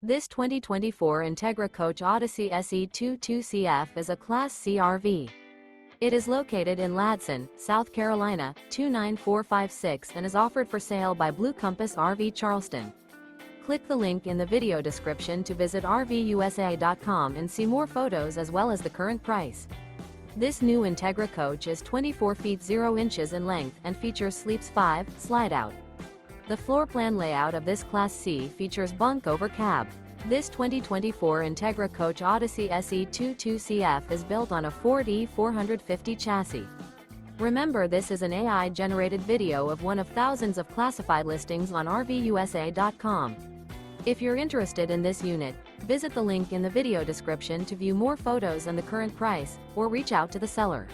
This 2024 Entegra Coach Odyssey SE 22CF is a Class C RV. It is located in Ladson, South Carolina, 29456 and is offered for sale by Blue Compass RV Charleston. Click the link in the video description to visit RVUSA.com and see more photos as well as the current price. This new Entegra Coach is 24 feet 0 inches in length and features Sleeps 5 Slideout. The floor plan layout of this Class C features Bunk Over Cab. This 2024 Entegra Coach Odyssey SE 22CF is built on a Ford E450 chassis. Remember, this is an AI-generated video of one of thousands of classified listings on RVUSA.com. If you're interested in this unit, visit the link in the video description to view more photos and the current price, or reach out to the seller.